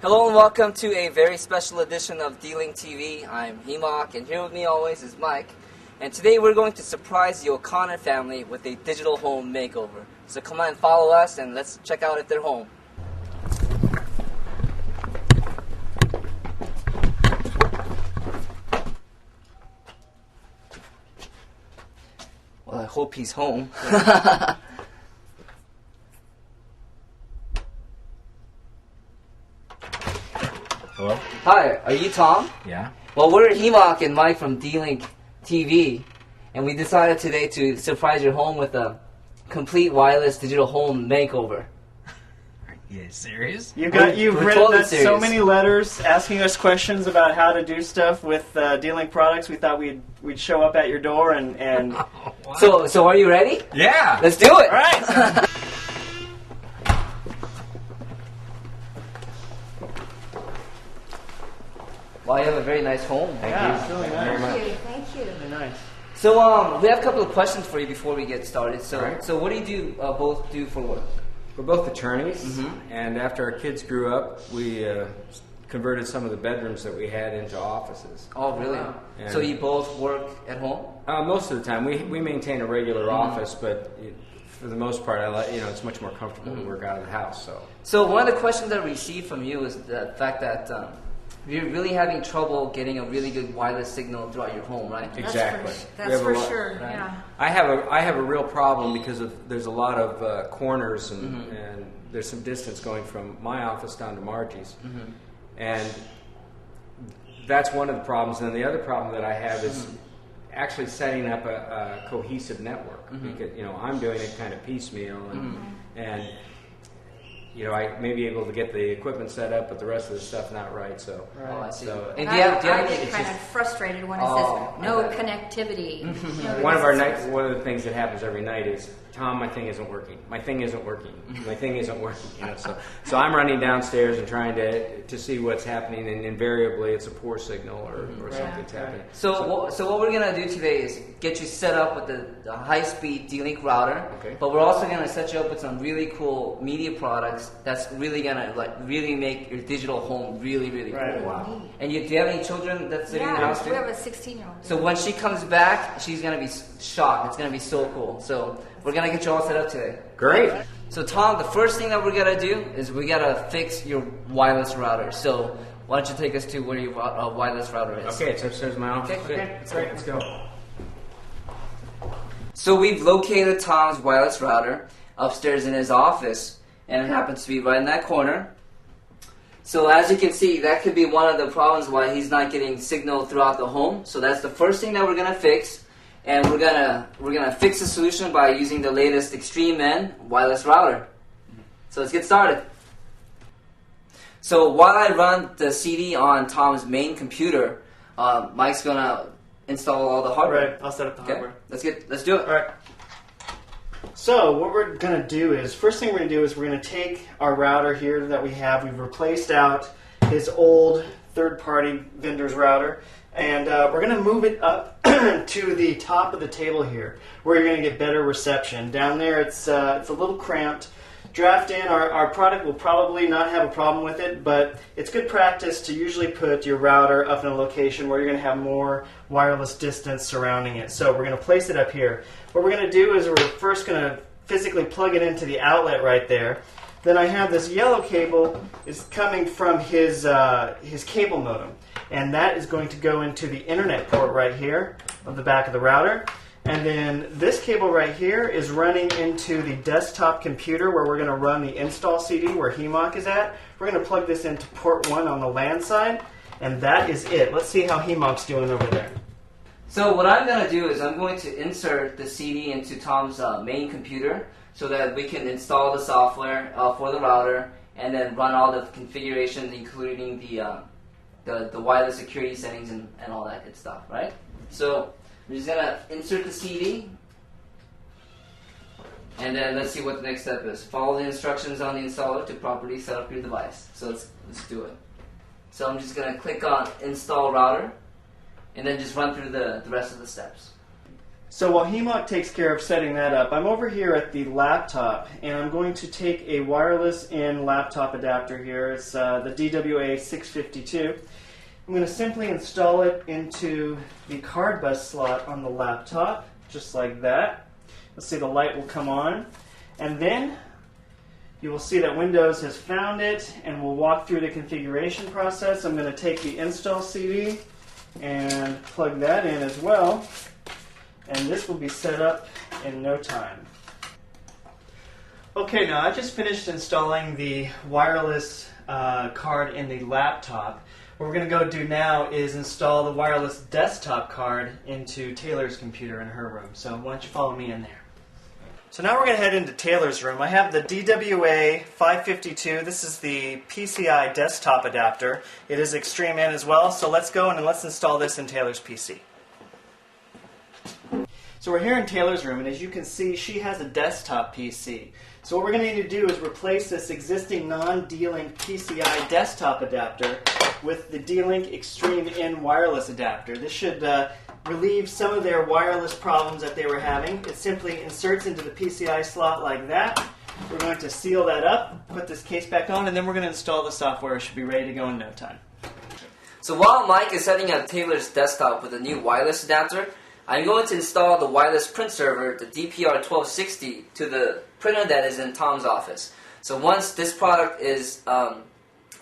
Hello and welcome to a very special edition of D-Link TV. I'm Hemok, and here with me always is Mike. And today we're going to surprise the O'Connor family with a digital home makeover. So come on and follow us and let's check out if they're home. Well, I hope he's home. Hello? Hi, are you Tom? Yeah. Well, we're Hemok and Mike from D-Link TV, and we decided today to surprise your home with a complete wireless digital home makeover. Are you serious? You've We're written totally us so serious. many letters asking us questions about how to do stuff with D-Link products. We thought we'd show up at your door and So are you ready? Yeah! Let's do it! all right. Well, you have a very nice home. Yeah, it's really nice. Thank you. Very nice. So we have a couple of questions for you before we get started. So, All right. so what do you both do for work? We're both attorneys, Mm-hmm. and after our kids grew up, we converted some of the bedrooms that we had into offices. Oh, really? And- So you both work at home? Most of the time. We maintain a regular Mm-hmm. office, but for the most part, it's much more comfortable to work out of the house. So one of the questions that I received from you is the fact that you're really having trouble getting a really good wireless signal throughout your home, right? Exactly. We That's have a for lot- sure. right. Yeah. I have a real problem because there's a lot of corners and there's some distance going from my office down to Margie's, and that's one of the problems. And the other problem that I have is actually setting up a cohesive network because I'm doing it kind of piecemeal and I may be able to get the equipment set up, but the rest of the stuff not right. So, Oh, I see. So- And I, do you have I any- get it's kind just- of frustrated when it Oh, says no I bet. connectivity. one of our nights, one of the things that happens every night is, Tom, my thing isn't working. My thing isn't working. My thing isn't working. So I'm running downstairs and trying to see what's happening, and invariably it's a poor signal or something's happening. So what we're gonna do today is get you set up with the high-speed D-Link router. Okay. But we're also gonna set you up with some really cool media products that's really gonna really make your digital home really Right. cool. Wow. And do you have any children that's living in the house Yeah, too? we have a 16-year-old. So when she comes back, she's gonna be shocked. It's gonna be so cool. So we're gonna get you all set up today. Great. So Tom, the first thing that we're gonna do is we gotta fix your wireless router. So why don't you take us to where your wireless router is? Okay, it's upstairs in my office. Okay, good. That's great. Let's go. So we've located Tom's wireless router upstairs in his office, and it happens to be right in that corner. So as you can see, that could be one of the problems why he's not getting signal throughout the home. So that's the first thing that we're gonna fix, and we're gonna fix the solution by using the latest Xtreme wireless router. So let's get started. So while I run the CD on Tom's main computer, Mike's gonna install all the hardware. Right. I'll set up the Okay, hardware. let's do it. All right. So what we're going to do is, first thing we're going to do is we're going to take our router here that we have. We've replaced out his old third-party vendor's router, and we're going to move it up to the top of the table here, where you're going to get better reception. Down there, it's a little cramped. Draft in, our product will probably not have a problem with it, but it's good practice to usually put your router up in a location where you're going to have more wireless distance surrounding it. So we're going to place it up here. What we're going to do is we're first going to physically plug it into the outlet right there. Then I have this yellow cable is coming from his cable modem, and that is going to go into the internet port right here of the back of the router. And then this cable right here is running into the desktop computer where we're going to run the install CD where Hemok is at. We're going to plug this into port 1 on the LAN side, and that is it. Let's see how Hemok's doing over there. So what I'm going to do is I'm going to insert the CD into Tom's main computer so that we can install the software for the router and then run all the configurations, including the wireless security settings and all that good stuff, right? So we're just going to insert the CD. And then let's see what the next step is. Follow the instructions on the installer to properly set up your device. So let's do it. So I'm just going to click on Install Router, and then just run through the rest of the steps. So while HEMOC takes care of setting that up, I'm over here at the laptop, and I'm going to take a wireless-in laptop adapter here. It's the DWA652. I'm going to simply install it into the card bus slot on the laptop, just like that. Let's see, the light will come on, and then you will see that Windows has found it, and we'll walk through the configuration process. I'm going to take the install CD and plug that in as well, and this will be set up in no time. Okay, now I just finished installing the wireless card in the laptop. What we're going to go do now is install the wireless desktop card into Taylor's computer in her room. So why don't you follow me in there. So now we're going to head into Taylor's room. I have the DWA552. This is the PCI desktop adapter. It is Xtreme in as well. So let's go and let's install this in Taylor's PC. So we're here in Taylor's room, and as you can see, she has a desktop PC. So what we're going to need to do is replace this existing non-D-Link PCI desktop adapter with the D-Link Xtreme in wireless adapter. This should relieve some of their wireless problems that they were having. It simply inserts into the PCI slot like that. We're going to seal that up, put this case back on, and then we're going to install the software. It should be ready to go in no time. So while Mike is setting up Taylor's desktop with a new wireless adapter, I'm going to install the wireless print server, the DPR1260, to the printer that is in Tom's office. So once this product is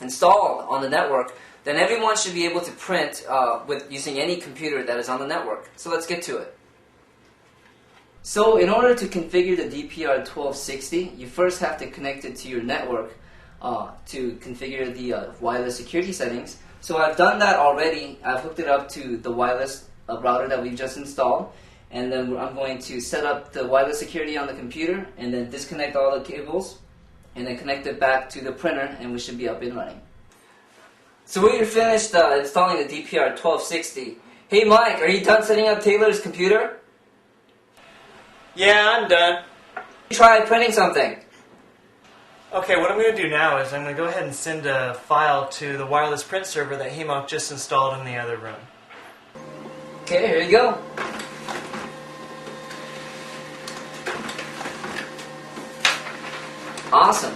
installed on the network, then everyone should be able to print with using any computer that is on the network. So let's get to it. So in order to configure the DPR1260, you first have to connect it to your network to configure the wireless security settings. So I've done that already. I've hooked it up to the wireless router that we've just installed, and then I'm going to set up the wireless security on the computer and then disconnect all the cables and then connect it back to the printer, and we should be up and running. So we're finished installing the DPR1260. Hey Mike, are you done setting up Taylor's computer? Yeah, I'm done. Try printing something. Okay, what I'm going to do now is I'm going to go ahead and send a file to the wireless print server that HEMOC just installed in the other room. Okay, here you go. Awesome.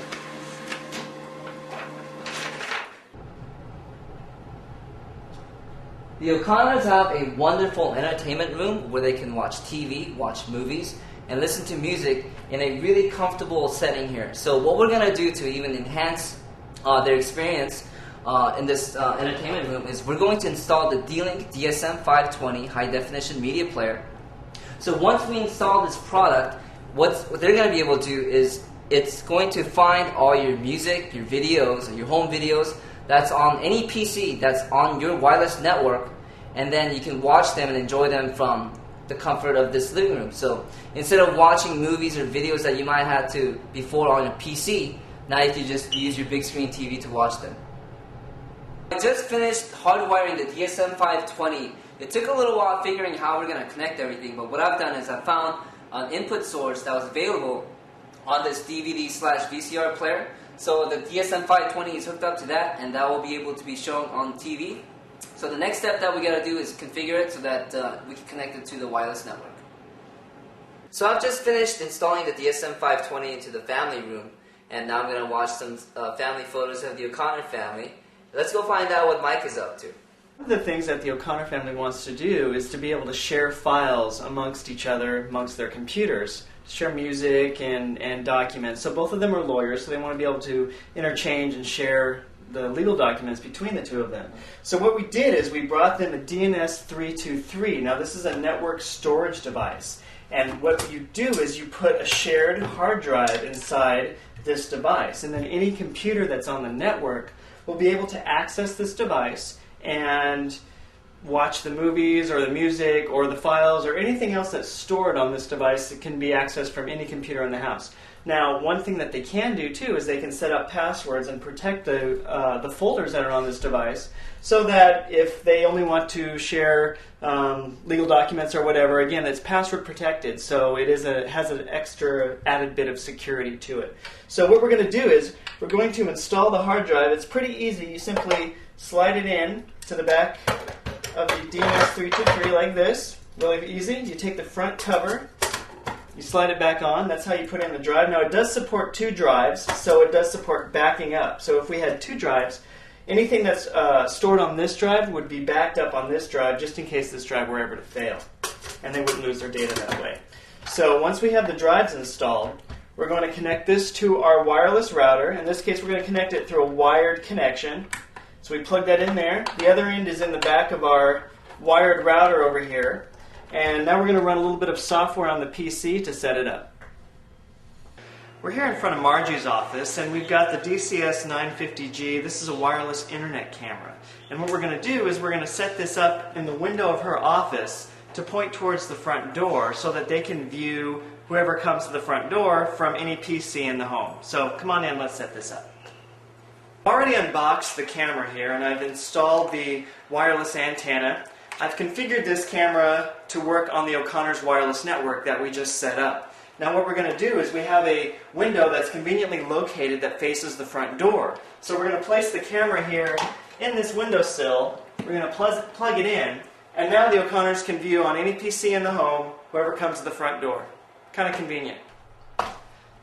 The O'Connors have a wonderful entertainment room where they can watch TV, watch movies, and listen to music in a really comfortable setting here. So what we're going to do to even enhance their experience in this entertainment room is we're going to install the D-Link DSM-520 high-definition media player. So once we install this product, what they're going to be able to do is it's going to find all your music, your videos, or your home videos that's on any PC that's on your wireless network, and then you can watch them and enjoy them from the comfort of this living room. So instead of watching movies or videos that you might have to before on your PC, now you can just use your big screen TV to watch them. I just finished hardwiring the DSM-520. It took a little while figuring how we're going to connect everything, but what I've done is I found an input source that was available on this DVD/VCR player. So the DSM-520 is hooked up to that, and that will be able to be shown on TV. So the next step that we got to do is configure it so that we can connect it to the wireless network. So I've just finished installing the DSM-520 into the family room, and now I'm going to watch some family photos of the O'Connor family. Let's go find out what Mike is up to. One of the things that the O'Connor family wants to do is to be able to share files amongst each other, amongst their computers, share music and documents. So both of them are lawyers, so they want to be able to interchange and share the legal documents between the two of them. So what we did is we brought them a DNS323. Now this is a network storage device. And what you do is you put a shared hard drive inside this device. And then any computer that's on the network will be able to access this device and watch the movies or the music or the files or anything else that's stored on this device that can be accessed from any computer in the house. Now, one thing that they can do too is they can set up passwords and protect the folders that are on this device, so that if they only want to share legal documents or whatever, again, it's password protected, so it has an extra added bit of security to it. So what we're going to do is we're going to install the hard drive. It's pretty easy. You simply slide it in to the back of the DNS323 like this. Really easy. You take the front cover, you slide it back on. That's how you put in the drive. Now, it does support 2 drives, so it does support backing up. So if we had 2 drives, anything that's stored on this drive would be backed up on this drive just in case this drive were ever to fail. And they wouldn't lose their data that way. So once we have the drives installed, we're going to connect this to our wireless router. In this case, we're going to connect it through a wired connection. So we plug that in there. The other end is in the back of our wired router over here. And now we're going to run a little bit of software on the PC to set it up. We're here in front of Margie's office, and we've got the DCS 950G. This is a wireless internet camera. And what we're going to do is we're going to set this up in the window of her office to point towards the front door so that they can view whoever comes to the front door from any PC in the home. So come on in, let's set this up. I've already unboxed the camera here, and I've installed the wireless antenna. I've configured this camera to work on the O'Connor's wireless network that we just set up. Now what we're going to do is we have a window that's conveniently located that faces the front door. So we're going to place the camera here in this windowsill. We're going to plug it in, and now the O'Connors can view on any PC in the home whoever comes to the front door. Kind of convenient.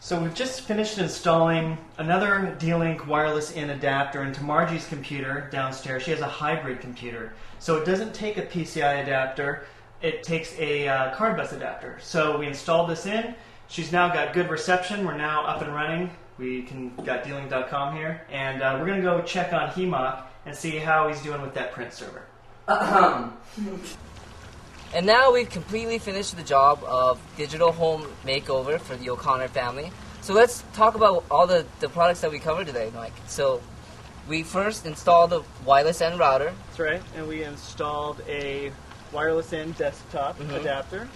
So we've just finished installing another D-Link wireless in adapter into Margie's computer downstairs. She has a hybrid computer. So it doesn't take a PCI adapter, it takes a card bus adapter. So we installed this in. She's now got good reception. We're now up and running. We got D-Link.com here. And we're going to go check on HEMOC and see how he's doing with that print server. And now we've completely finished the job of digital home makeover for the O'Connor family. So let's talk about all the products that we covered today, Mike. So we first installed the wireless N router. That's right. And we installed a wireless in desktop adapter,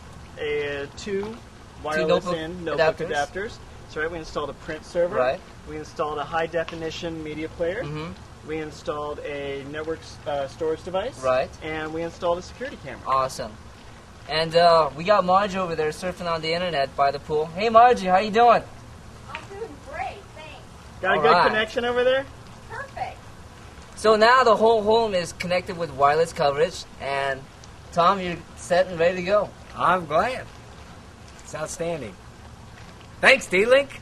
two wireless in notebook adapters. That's right. We installed a print server. Right. We installed a high definition media player. We installed a network storage device. Right. And we installed a security camera. Awesome. And we got Margie over there surfing on the internet by the pool. Hey Margie, how you doing? I'm doing great, thanks. Got a good connection over there? Perfect. So now the whole home is connected with wireless coverage, and Tom, you're set and ready to go. I'm glad. It's outstanding. Thanks, D-Link.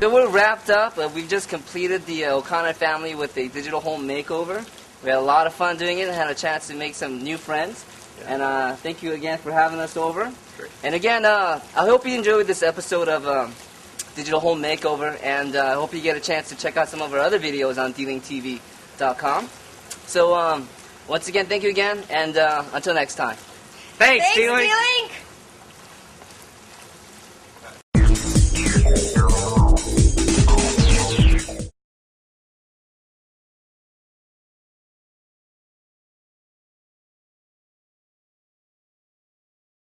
So we're wrapped up. We've just completed the O'Connor family with a digital home makeover. We had a lot of fun doing it and had a chance to make some new friends. Yeah. And thank you again for having us over. Sure. And again, I hope you enjoyed this episode of Digital Home Makeover, and I hope you get a chance to check out some of our other videos on dlinktv.com. So once again, thank you again, and until next time. Thanks, D-Link.